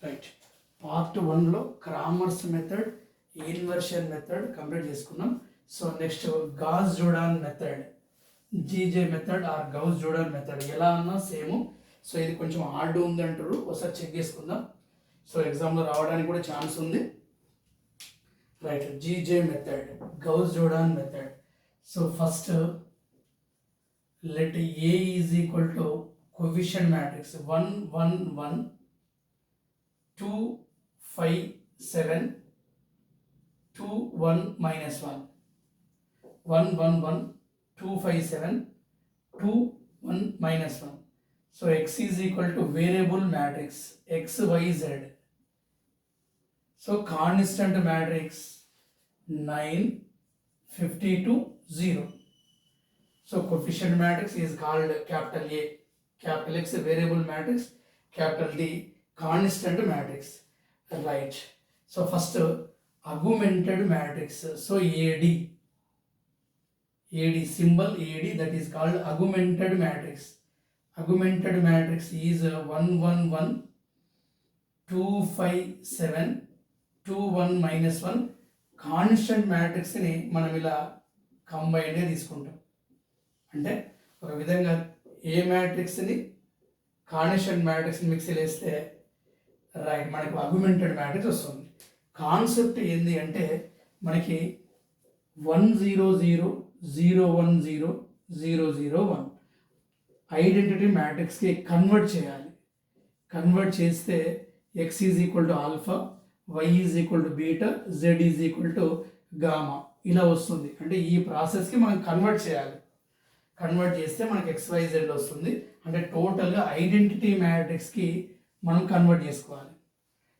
Right. Part 1లో Cramer's method, inversion method complete చేసుకున్నాం. So next Gauss Jordan method, GJ method or Gauss Jordan method ఎలా అన్నా same. So ఇది కొంచెం hard ఉంది అంటారు, ఒకసారి చెక్ చేసుకుందాం. సో ఎగ్జామ్లో రావడానికి కూడా ఛాన్స్ ఉంది. Right, GJ method, Gauss Jordan method. So first let A is equal to coefficient matrix 1 1 1 2 5 7 2 1 minus 1 1 1 1 2 5 7 2 1 minus 1. So x is equal to variable matrix x y z. So constant matrix 9 52 0. So coefficient matrix is called capital A, capital X variable matrix, capital D constant matrix. Right. So first augmented matrix. So AD symbol AD, that is called augmented matrix. Augmented matrix is 1 1 1 2 5 7 2 1 minus 1. Constant మ్యాట్రిక్స్ని మనం ఇలా కంబైన్డ్గా తీసుకుంటాం. అంటే ఒక విధంగా ఏ మ్యాట్రిక్స్ని constant మ్యాట్రిక్స్ని మిక్సీలో వేస్తే right మనకు అగ్యుమెంటెడ్ matrix వస్తుంది. కాన్సెప్ట్ ఏంది అంటే మనకి 1 0 0 0 1 0 0 0 1 ఐడెంటిటీ మ్యాట్రిక్స్కి కన్వర్ట్ చేయాలి. కన్వర్ట్ చేస్తే x is equal to alpha, y is equal to beta, z is equal to gamma ఇలా వస్తుంది. అంటే ఈ ప్రాసెస్కి మనం కన్వర్ట్ చేయాలి. కన్వర్ట్ చేస్తే మనకి XYZ వస్తుంది. అంటే టోటల్గా ఐడెంటిటీ మ్యాట్రిక్స్కి మనం కన్వర్ట్ చేసుకోవాలి.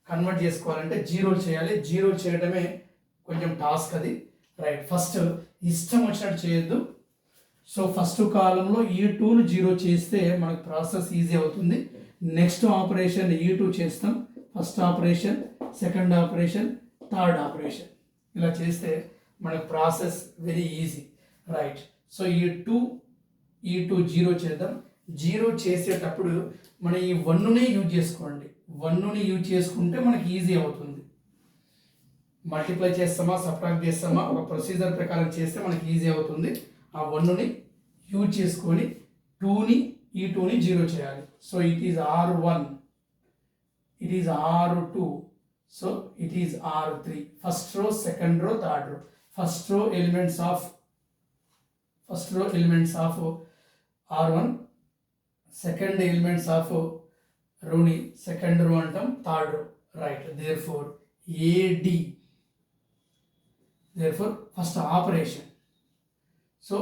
కన్వర్ట్ చేసుకోవాలంటే జీరో చేయాలి. జీరో చేయడమే కొంచెం టాస్క్ అది. రైట్, ఫస్ట్ ఇష్టం వచ్చినట్టు చేయొద్దు. సో ఫస్ట్ కాలంలో E2ను జీరో చేస్తే మనకు ప్రాసెస్ ఈజీ అవుతుంది. నెక్స్ట్ ఆపరేషన్ E2 చేస్తాం. First operation, second operation, third operation ఇలా చేస్తే మనకు process very easy. Right, so E2 zero చేద్దాం. జీరో చేసేటప్పుడు మనం ఈ 1ని యూజ్ చేసుకోండి. 1ని యూజ్ చేసుకుంటే మనకి ఈజీ అవుతుంది. మల్టిప్లై చేస్తామా, సబ్ట్రాక్ట్ చేస్తామా, ఒక ప్రొసీజర్ ప్రకారం చేస్తే మనకి ఈజీ అవుతుంది. ఆ 1ని యూజ్ చేసుకొని E2ని జీరో చేయాలి. So it is R1, it is R2, so it is R3. First row, second row, third row. First row elements of R1, second elements of రోని సెకండ్ రో అంటాం, third row. Right, there for first operation. So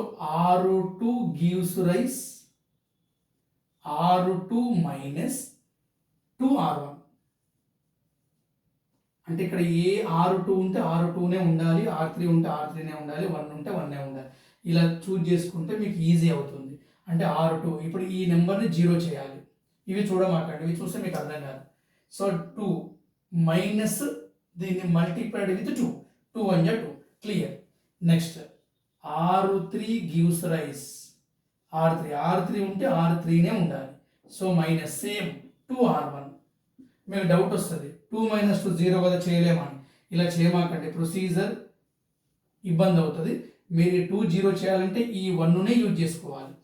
R2 gives rise R2 minus 2R1. అంటే ఇక్కడ ఏ R2 ఉంటే R2నే ఉండాలి, R3 ఉంటే R3నే ఉండాలి, 1 ఉంటే 1నే ఉండాలి. ఇలా చూజ్ చేసుకుంటే మీకు ఈజీ అవుతుంది. అంటే R2 ఇప్పుడు ఈ నెంబర్ని జీరో చేయాలి. ఇవి చూడమాకండి, ఇవి చూస్తే మీకు అర్థం కాదు. సో 2 మైనస్ దీన్ని multiplied with 2, 2 1 2 clear. Next R3 gives rise R3 ఉంటే R3నే ఉండాలి. So minus same 2R1. మీకు డౌట్ వస్తుంది 2 మైనస్ 2 0 కదా చేయలేమని. ఇలా చేయమాకండి, ప్రొసీజర్ ఇబ్బంది అవుతుంది. మీరు 2 జీరో చేయాలంటే ఈ 1నే యూజ్ చేసుకోవాలి.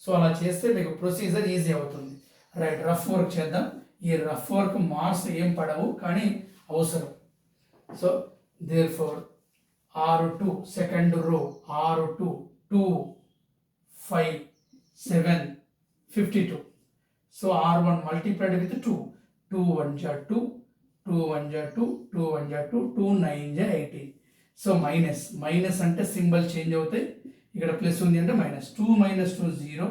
సో అలా చేస్తే మీకు ప్రొసీజర్ ఈజీ అవుతుంది. రైట్, రఫ్ వర్క్ చేద్దాం. ఈ రఫ్ వర్క్ మార్క్స్ ఏం పడవు కానీ అవసరం. So there four R2 second row R2 2 5 7 52. So R1 multiplied with 2, 2 1 2 2 1 2 2 1 2 2 9 18. So minus అంటే సింబల్ చేంజ్ అవుతాయి. ఇక్కడ ప్లస్ ఉంది అంటే మైనస్. 2 మైనస్ 2 0,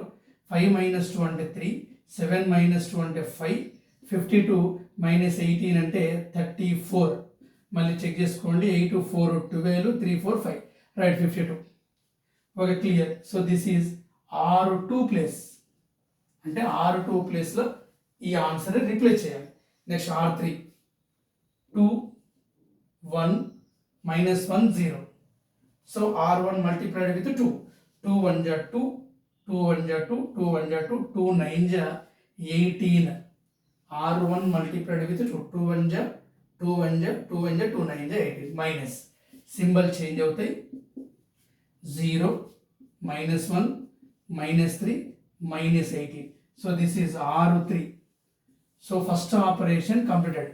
5 మైనస్ 2 అంటే 3, 7 మైనస్ 2 అంటే 5, 52 మైనస్ 18 అంటే 34. మళ్ళీ చెక్ చేసుకోండి. 8 4 12 3 4 5. Right, 52. Okay, clear. So this is R2 place. అంటే R2 ప్లేస్లో ఈ ఆన్సర్ రిప్లేస్ చేయాలి. Next R3 2 1 minus 1 0. So R1 multiplied with 2. 2 1 ja 2, 2 1 ja 2, 2 1 ja 2, 2 9 ja 18. R1 multiplied with 2 1 ja 2 1 ja 2 1 ja 2 9 ja 18 minus symbol change అవుతాయి 0 -1 -3 -18 so this is R3 so first operation completed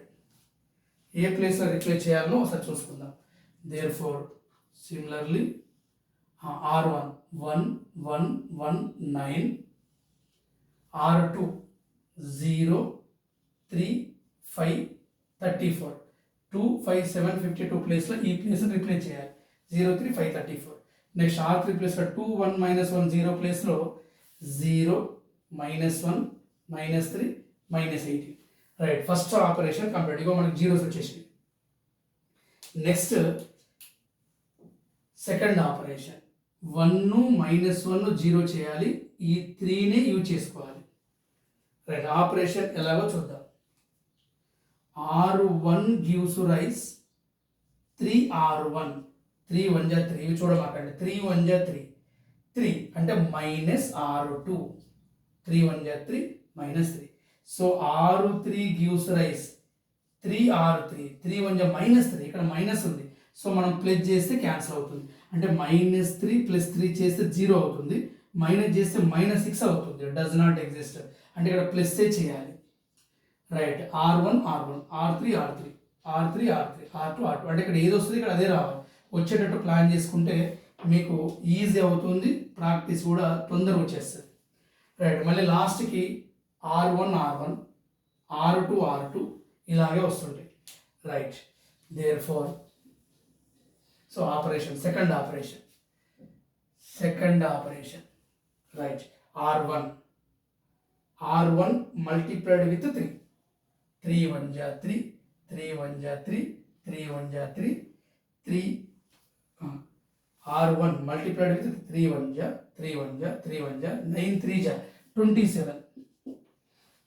ఏ ప్లేస్లో replace చేయాలో ఒకసారి చూసుకుందాం there four similarly R1 1 1 1 9 R2 0 3 5 34 2 5 7 52 ప్లేస్లో ఈ place replace చేయాలి 0 3 5 34 next R3 ప్లేస్లో 2 1 -1 0 ప్లేస్లో 0 -1 -3 -18 రైట్ ఫస్ట్ ఆపరేషన్ కంప్లీట్ ఇగో మనకి జీరోస్ వచ్చేసింది నెక్స్ట్ సెకండ్ ఆపరేషన్ 1 -1 0 చేయాలి ఈ 3ని యూజ్ చేసుకోవాలి రైట్ ఆపరేషన్ ఎలాగో చూద్దాం R1 gives rise 3R1 3 1 ja 3 ఇవి చూడమాకండి 3 1 ja 3 3 అంటే -R2 3 1 ja 3 -3 so R3 gives rise 3R3 3 1 ja -3 ఇక్కడ మైనస్ ఉంది సో మనం ప్లస్ చేస్తే క్యాన్సిల్ అవుతుంది అంటే -3 + 3 చేస్తే 0 అవుతుంది మైనస్ చేస్తే -6 అవుతుంది డస్ నాట్ ఎగ్జిస్ట్ అంటే ఇక్కడ ప్లస్ చేయాలి right R1 R1 R3 R3 R3 R3 R2 R2 అంటే ఇక్కడ ఏది వస్తుంది ఇక్కడ అదే రావాలి వచ్చేటట్టు ప్లాన్ చేసుకుంటే మీకు ఈజీ అవుతుంది ప్రాక్టీస్ కూడా తొందరగా వచ్చేస్తుంది రైట్ మళ్ళీ లాస్ట్కి R1 R1 R2 R2 ఇలాగే వస్తుంటాయి right there four so operation second operation right R1 multiplied with 3 3 1 ja 3 3 1 ja 3 3 1 ja 3 3 R1 multiplied with 3 1 ja 3 1 ja 3 1 ja 9 3 ja 27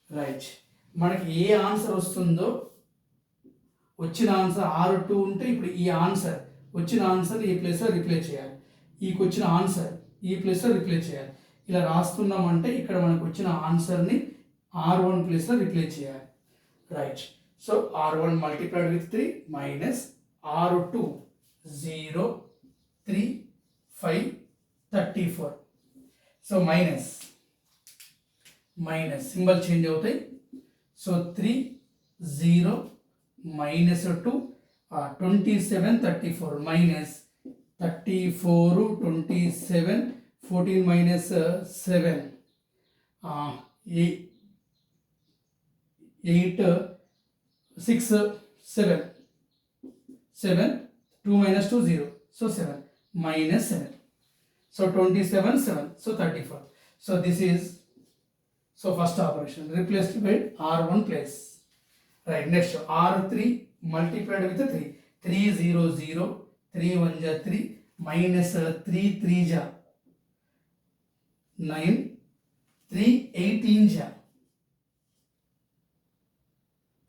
right మనకి ఏ ఆన్సర్ వస్తుందో వచ్చిన ఆన్సర్ R2 ఉంటే ఇప్పుడు ఈ ఆన్సర్ వచ్చిన ఆన్సర్ ఈ ప్లేస్లో రిప్లేస్ చేయాలి ఈకి వచ్చిన ఆన్సర్ ఈ ప్లేస్లో రిప్లేస్ చేయాలి ఇలా రాస్తున్నామంటే ఇక్కడ మనకు వచ్చిన ఆన్సర్ని R1 ప్లేస్లో రిప్లేస్ చేయాలి right so R1 multiplied with 3 minus R2 0 3 5 34 so minus symbol change అవుతాయి so 3 0 -2 27 34 minus 34 27 14 minus 7 8 6 7 7 2 minus 2 0 so 7 minus 7 so 27 7 so 34 so this is so first operation replaced by R1 place right next R3 multiplied with 3 3 0 0 3 1 ja 3 minus 3 3 ja 9 3 18 ja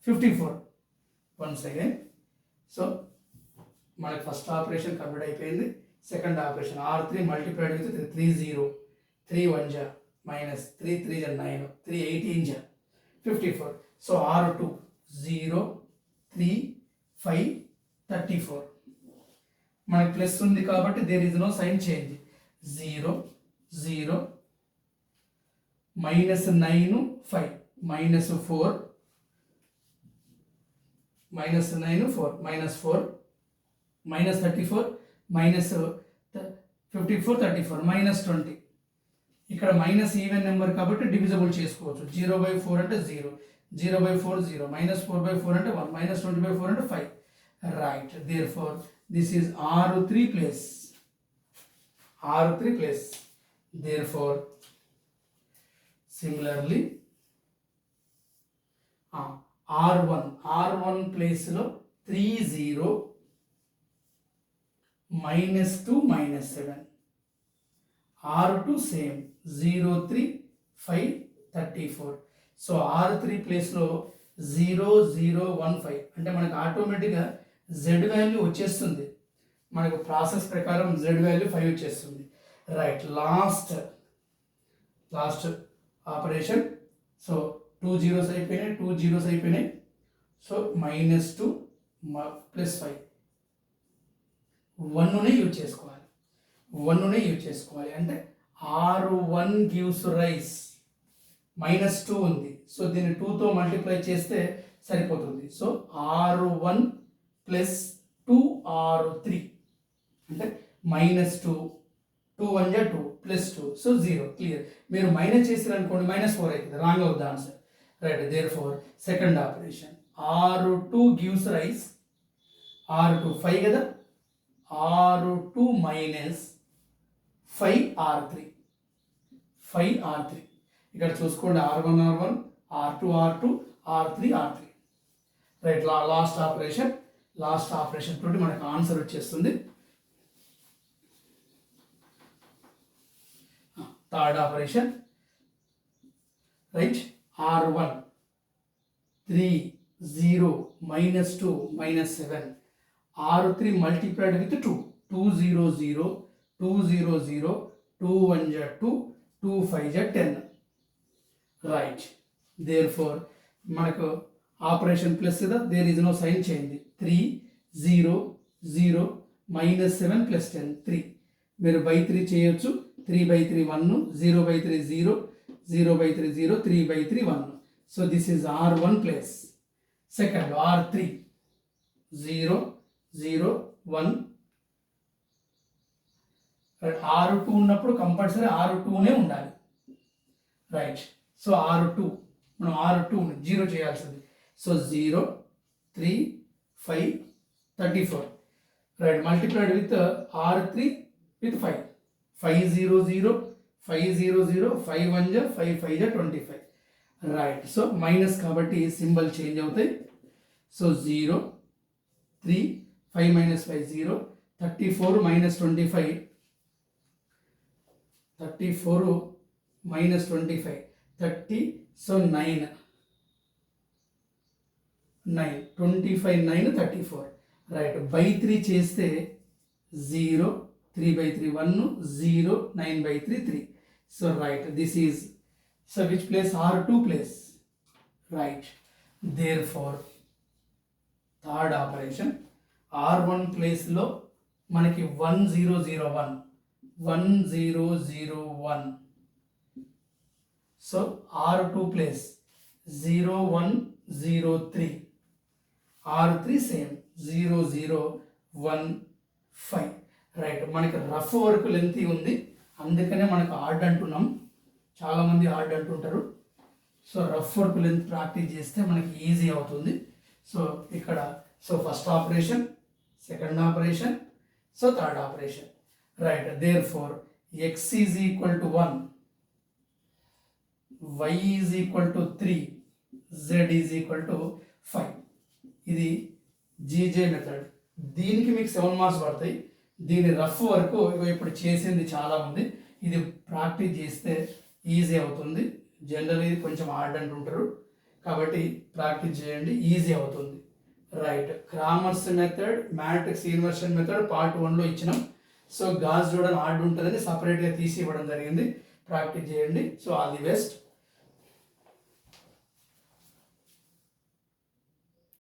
54 once again so మనకి first operation complete అయిపోయింది second operation R3 multiplied with 3 0 3 1 ja minus 3 3 ja 9 3 18 ja 54 so R2 0 3 5 34 మనకి plus ఉంది కాబట్టి there is no sign change 0 0 -9 5 -4 -9 4 -4 -34 -54 34 -20 ఇక్కడ minus even number కాబట్టి divisible చేసుకోవచ్చు 0/4 అంటే 0 0/4 0 -4/4 అంటే 1 -20/4 అంటే 5 right therefore this is R3 place therefore similarly R1 place లో 3 0 -2 -7 R2 same 0 3 5 34 సో R3 ప్లేస్లో 0 0 1 5 అంటే మనకు ఆటోమేటిక్గా Z వాల్యూ వచ్చేస్తుంది మనకు ప్రాసెస్ ప్రకారం Z వాల్యూ 5 వచ్చేస్తుంది right last operation so 2 zeros అయిపోయినాయి, 2 zeros అయిపోయినాయి. సో -2 +5 1ని యూజ్ చేసుకోవాలి. 1ని యూజ్ చేసుకోవాలి అంటే R1 gives rise -2 ఉంది. సో దీన్ని 2తో మల్టిప్లై చేస్తే సరిపోతుంది. సో R1 + 2R3 అంటే -2 2 1 = 2 +2 సో 0 క్లియర్. మీరు మైనస్ చేసారు అనుకోండి -4 అవుతుంది, రాంగ్ అవుతుంది answer. Right, there four second operation R2 gives rise, R2 5 కదా, R2 - 5R3 ఇక్కడ చూసుకోండి, R1 R2 R3 right. Last operation తోటి మనకు ఆన్సర్ వచ్చేస్తుంది. Third operation right, R1 3 0 -2 -7 R3 multiplied with 2 2 0 0 2 0 0 2 1 = 2 2 5 = 10 right. There four మనకు ఆపరేషన్ ప్లస్ కదా, there is no sign change. 3 0 0 -7 + 10 3 మీరు by 3 చేయొచ్చు. 3/3 1, 0/3 0, 0/3 0, 3/3 1. So this is R1 plus second R3 0 0 1. R2 ఉన్నప్పుడు compulsory R2నే ఉండాలి. Right, so R2 మనం R2 0 చేయాల్సింది. So 0 3 5 34 right, multiplied with R3 with 5 5 0 0 5 0 0 5 1 = 5 5 = 25 right. So minus కాబట్టి symbol change అవుతాయి. So 0 3 5 - 5 0 34 - 25 34 - 25 30 so 9 25 9 34 right. By 3 చేస్తే 0 3/3 1 0 9/3 3. So right, this is so which place R2 place right. There four third operation R1 ప్లేస్లో మనకి 1 0 0 1 1 0 0 1. So R2 place 0 1 0 3 R3 same 0 0 1 5 right. మనకి rough work length ఉంది, అందుకనే మనకు ఆర్డ్ అంటున్నాం. చాలామంది ఆర్డ్ అంటుంటారు. So rough work length practice చేస్తే మనకి ఈజీ అవుతుంది. సో ఇక్కడ so first operation, second operation, so third operation right. There four x = 1, y = 3, z = 5. ఇది జీజే మెథడ్. దీనికి మీకు 7 మార్క్స్ పడతాయి. దీని రఫ్ వర్క్ ఇప్పుడు చేసింది చాలా ఉంది. ఇది ప్రాక్టీస్ చేస్తే ఈజీ అవుతుంది. జనరల్ ఇది కొంచెం హార్డ్ అంటుంటారు, కాబట్టి ప్రాక్టీస్ చేయండి, ఈజీ అవుతుంది. Right, Cramer's method, matrix inversion method part 1లో ఇచ్చినాం. సో గాస్ జోడన్ హార్డ్ ఉంటుందని సపరేట్గా తీసి ఇవ్వడం జరిగింది. ప్రాక్టీస్ చేయండి. So all the best.